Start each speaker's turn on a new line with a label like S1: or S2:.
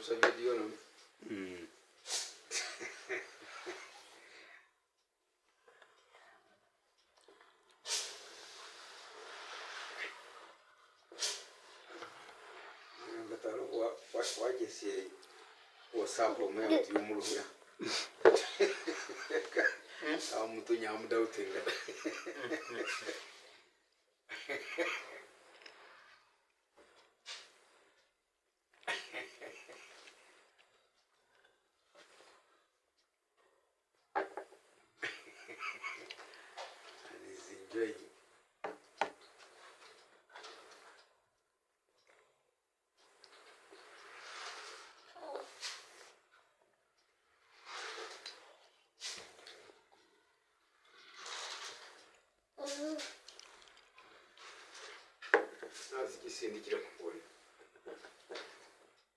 S1: sa video no. Ngataro wa jesi o sapo me o tiumulu ya. Mtu nyamu dautinga. Enjoy. Asiki sindikira mukuri.